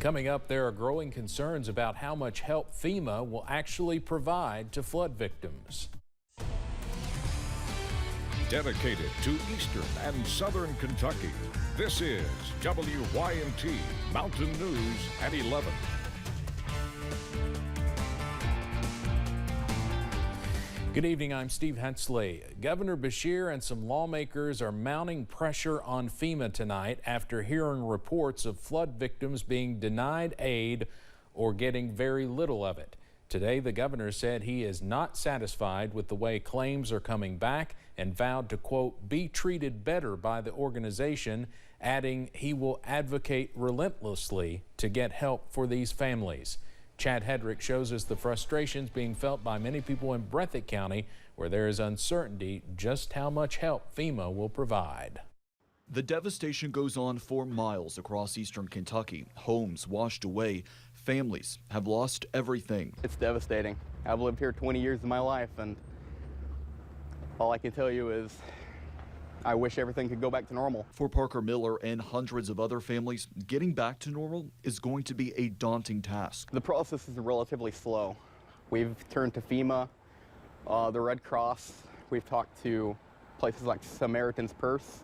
Coming up, there are growing concerns about how much help FEMA will actually provide to flood victims. Dedicated to eastern and southern Kentucky, this is WYMT Mountain News at 11. Good evening, I'm Steve Hensley. Governor Beshear and some lawmakers are mounting pressure on FEMA tonight after hearing reports of flood victims being denied aid or getting very little of it. Today, the governor said he is not satisfied with the way claims are coming back and vowed to, quote, be treated better by the organization, adding he will advocate relentlessly to get help for these families. Chad Hedrick shows us the frustrations being felt by many people in Breathitt County, where there is uncertainty just how much help FEMA will provide. The devastation goes on for miles across eastern Kentucky. Homes washed away. Families have lost everything. It's devastating. I've lived here 20 years of my life, and all I can tell you is I wish everything could go back to normal. For Parker Miller and hundreds of other families, getting back to normal is going to be a daunting task. The process is relatively slow. We've turned to FEMA, the Red Cross. We've talked to places like Samaritan's Purse.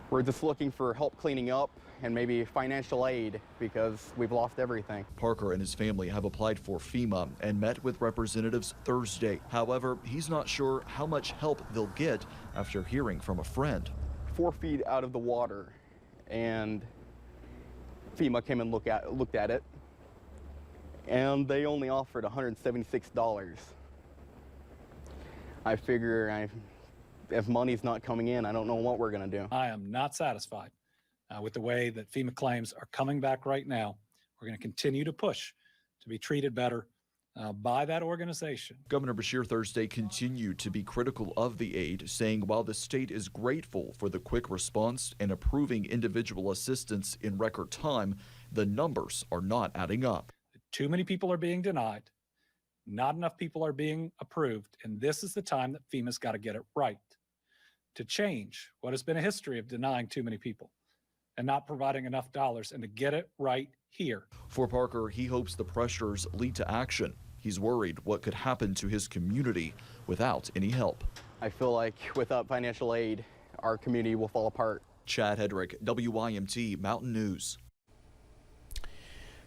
We're just looking for help cleaning up and maybe financial aid because we've lost everything. Parker and his family have applied for FEMA and met with representatives Thursday. However, he's not sure how much help they'll get after hearing from a friend. 4 feet out of the water, and FEMA came and looked at it, and they only offered $176. I figure if money's not coming in, I don't know what we're going to do. I am not satisfied with the way that FEMA claims are coming back right now. We're going to continue to push to be treated better by that organization. Governor Beshear Thursday continued to be critical of the aid, saying while the state is grateful for the quick response and approving individual assistance in record time, the numbers are not adding up. Too many people are being denied. Not enough people are being approved, and this is the time that FEMA's got to get it right to change what has been a history of denying too many people and not providing enough dollars, and to get it right here. For Parker, he hopes the pressures lead to action. He's worried what could happen to his community without any help. I feel like without financial aid, our community will fall apart. Chad Hedrick, WYMT Mountain News.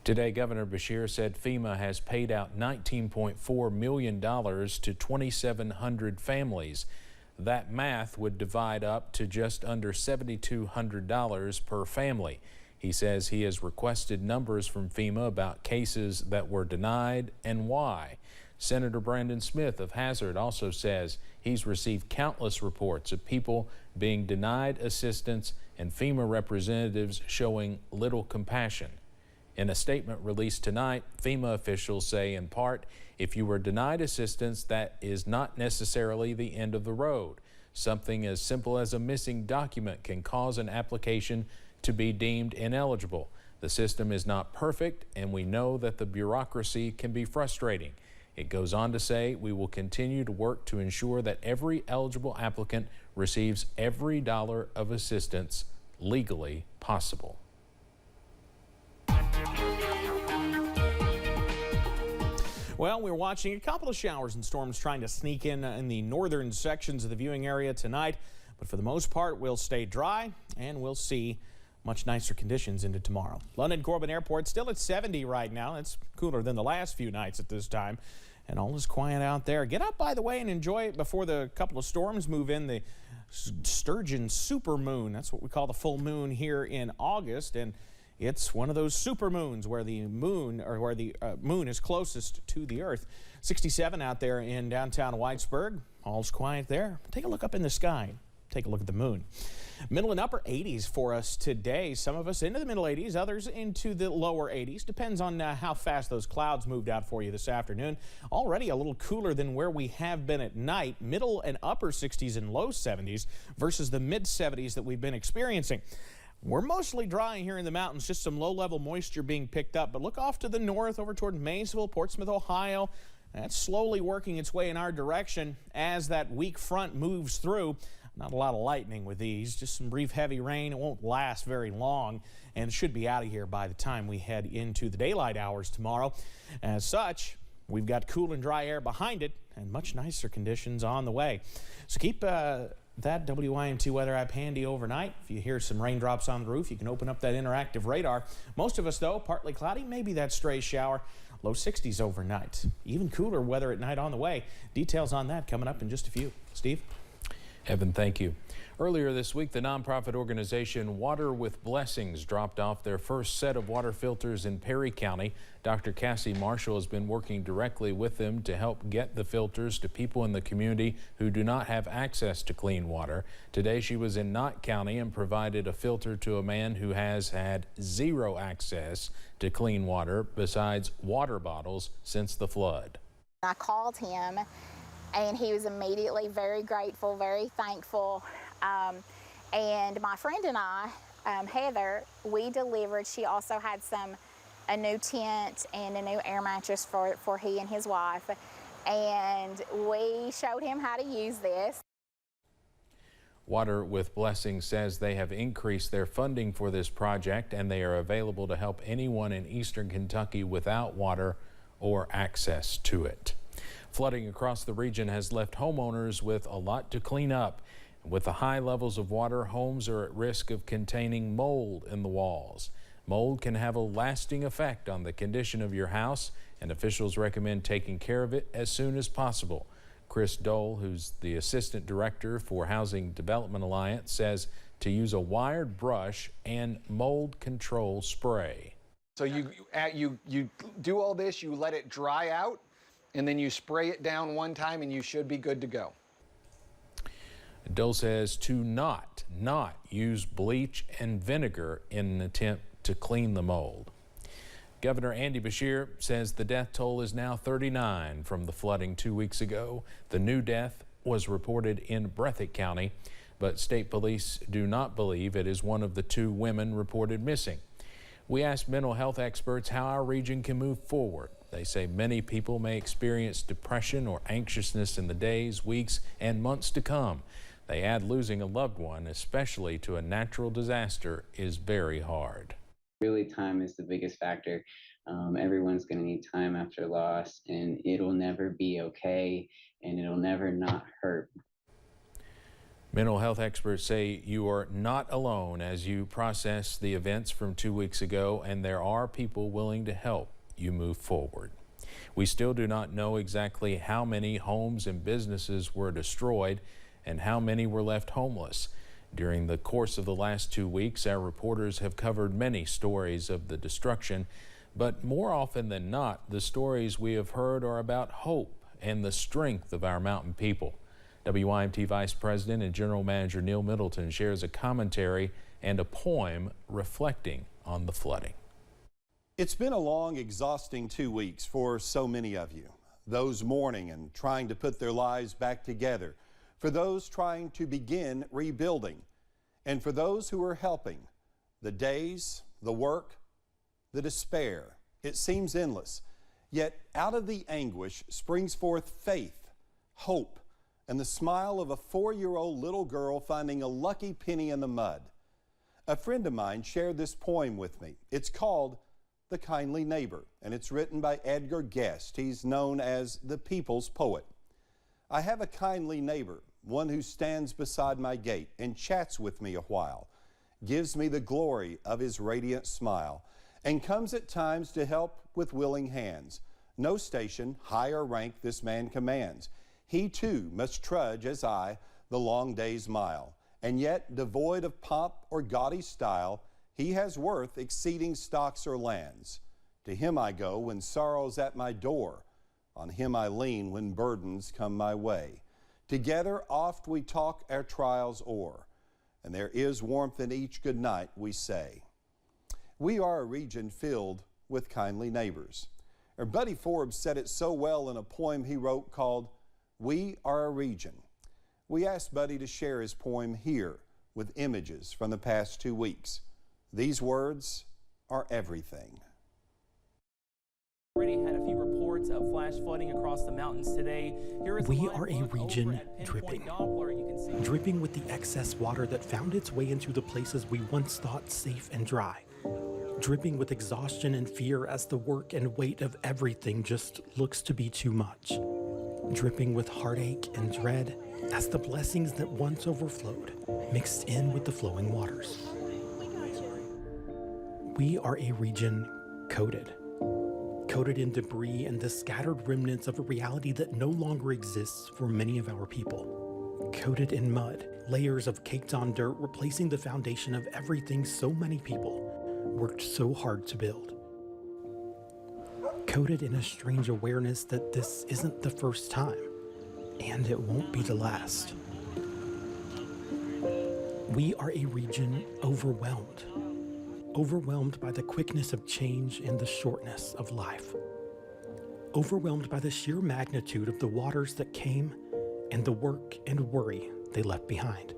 Today, Governor Beshear said FEMA has paid out $19.4 million to 2,700 families. That math would divide up to just under $7,200 per family. He says he has requested numbers from FEMA about cases that were denied and why. Senator Brandon Smith of Hazard also says he's received countless reports of people being denied assistance and FEMA representatives showing little compassion. In a statement released tonight, FEMA officials say in part, if you were denied assistance, that is not necessarily the end of the road. Something as simple as a missing document can cause an application to be deemed ineligible. The system is not perfect, and we know that the bureaucracy can be frustrating. It goes on to say, we will continue to work to ensure that every eligible applicant receives every dollar of assistance legally possible. Well, we're watching a couple of showers and storms trying to sneak in the northern sections of the viewing area tonight. But for the most part, we'll stay dry and we'll see much nicer conditions into tomorrow. London Corbin Airport still at 70 right now. That's cooler than the last few nights at this time. And all is quiet out there. Get out, by the way, and enjoy it before the couple of storms move in. The Sturgeon supermoon. That's what we call the full moon here in August. And it's one of those super moons where the moon is closest to the earth. 67 out there in downtown Whitesburg. All's quiet there. Take a look up in the sky. Take a look at the moon. Middle and upper 80s for us today. Some of us into the middle 80s, others into the lower 80s. Depends on how fast those clouds moved out for you this afternoon. Already a little cooler than where we have been at night. Middle and upper 60s and low 70s versus the mid 70s that we've been experiencing. We're mostly dry here in the mountains, just some low-level moisture being picked up. But look off to the north over toward Maysville, Portsmouth, Ohio. That's slowly working its way in our direction as that weak front moves through. Not a lot of lightning with these, just some brief heavy rain. It won't last very long, and it should be out of here by the time we head into the daylight hours tomorrow. As such, we've got cool and dry air behind it and much nicer conditions on the way. So keep that WYMT weather app handy overnight. If you hear some raindrops on the roof, you can open up that interactive radar. Most of us, though, partly cloudy, maybe that stray shower. Low 60s overnight. Even cooler weather at night on the way. Details on that coming up in just a few. Steve? Evan, thank you. Earlier this week, the nonprofit organization Water with Blessings dropped off their first set of water filters in Perry County. Dr. Cassie Marshall has been working directly with them to help get the filters to people in the community who do not have access to clean water. Today, she was in Knott County and provided a filter to a man who has had zero access to clean water besides water bottles since the flood. I called him and he was immediately very grateful, very thankful. And my friend and I, Heather, we delivered. She also had a new tent and a new air mattress for he and his wife. And we showed him how to use this. Water with Blessings says they have increased their funding for this project and they are available to help anyone in eastern Kentucky without water or access to it. Flooding across the region has left homeowners with a lot to clean up. With the high levels of water, homes are at risk of containing mold in the walls. Mold can have a lasting effect on the condition of your house, and officials recommend taking care of it as soon as possible. Chris Dole, who's the Assistant Director for Housing Development Alliance, says to use a wired brush and mold control spray. So you do all this, you let it dry out, and then you spray it down one time and you should be good to go. Dole says to not use bleach and vinegar in an attempt to clean the mold. Governor Andy Beshear says the death toll is now 39 from the flooding 2 weeks ago. The new death was reported in Breathitt County, but state police do not believe it is one of the 2 women reported missing. We asked mental health experts how our region can move forward. They say many people may experience depression or anxiousness in the days, weeks, and months to come. They add losing a loved one, especially to a natural disaster, is very hard. Really, time is the biggest factor. Everyone's going to need time after loss, and it'll never be okay, and it'll never not hurt. Mental health experts say you are not alone as you process the events from 2 weeks ago, and there are people willing to help you move forward. We still do not know exactly how many homes and businesses were destroyed and how many were left homeless. During the course of the last 2 weeks, our reporters have covered many stories of the destruction, but more often than not, the stories we have heard are about hope and the strength of our mountain people. WYMT Vice President and General Manager Neil Middleton shares a commentary and a poem reflecting on the flooding. It's been a long, exhausting 2 weeks for so many of you. Those mourning and trying to put their lives back together, for those trying to begin rebuilding, and for those who are helping. The days, the work, the despair, it seems endless. Yet out of the anguish springs forth faith, hope, and the smile of a 4-year-old little girl finding a lucky penny in the mud. A friend of mine shared this poem with me. It's called The Kindly Neighbor, and it's written by Edgar Guest. He's known as the people's poet. I have a kindly neighbor, one who stands beside my gate and chats with me a while, gives me the glory of his radiant smile, and comes at times to help with willing hands. No station, high or rank this man commands. He too must trudge as I the long day's mile, and yet devoid of pomp or gaudy style, he has worth exceeding stocks or lands. To him I go when sorrow's at my door, on him I lean when burdens come my way. Together oft we talk our trials o'er, and there is warmth in each good night we say. We are a region filled with kindly neighbors. Or Buddy Forbes said it so well in a poem he wrote called We Are a Region. We asked Buddy to share his poem here with images from the past 2 weeks. These words are everything. Already had a few reports of flash flooding across the mountains today. Here is We are a region dripping. Dripping with the excess water that found its way into the places we once thought safe and dry. Dripping with exhaustion and fear as the work and weight of everything just looks to be too much. Dripping with heartache and dread as the blessings that once overflowed mixed in with the flowing waters. We are a region coated in debris and the scattered remnants of a reality that no longer exists for many of our people. Coated in mud, layers of caked-on dirt replacing the foundation of everything so many people worked so hard to build. Coated in a strange awareness that this isn't the first time, and it won't be the last. We are a region overwhelmed by the quickness of change and the shortness of life. Overwhelmed by the sheer magnitude of the waters that came and the work and worry they left behind.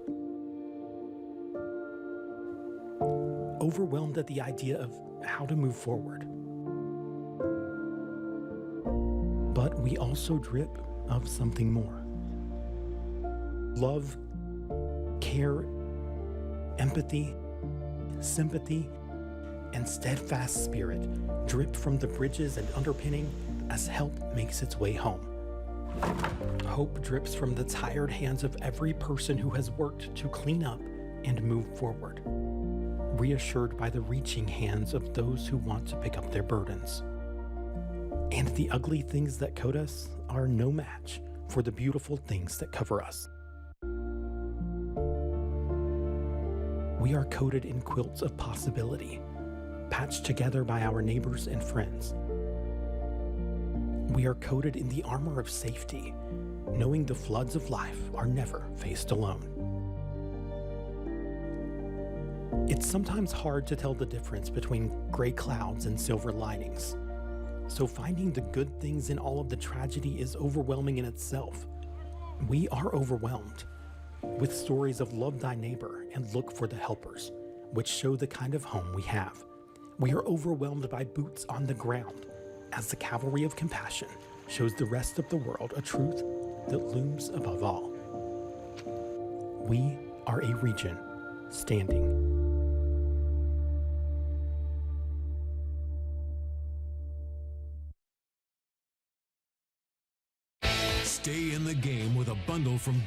Overwhelmed at the idea of how to move forward. But we also drip of something more. Love, care, empathy, sympathy, and steadfast spirit drip from the bridges and underpinning as help makes its way home. Hope drips from the tired hands of every person who has worked to clean up and move forward, reassured by the reaching hands of those who want to pick up their burdens. And the ugly things that coat us are no match for the beautiful things that cover us. We are coated in quilts of possibility, patched together by our neighbors and friends. We are coated in the armor of safety, knowing the floods of life are never faced alone. It's sometimes hard to tell the difference between gray clouds and silver linings. So finding the good things in all of the tragedy is overwhelming in itself. We are overwhelmed with stories of love thy neighbor and look for the helpers, which show the kind of home we have. We are overwhelmed by boots on the ground as the cavalry of compassion shows the rest of the world a truth that looms above all. We are a region standing. Stay in the game with a bundle from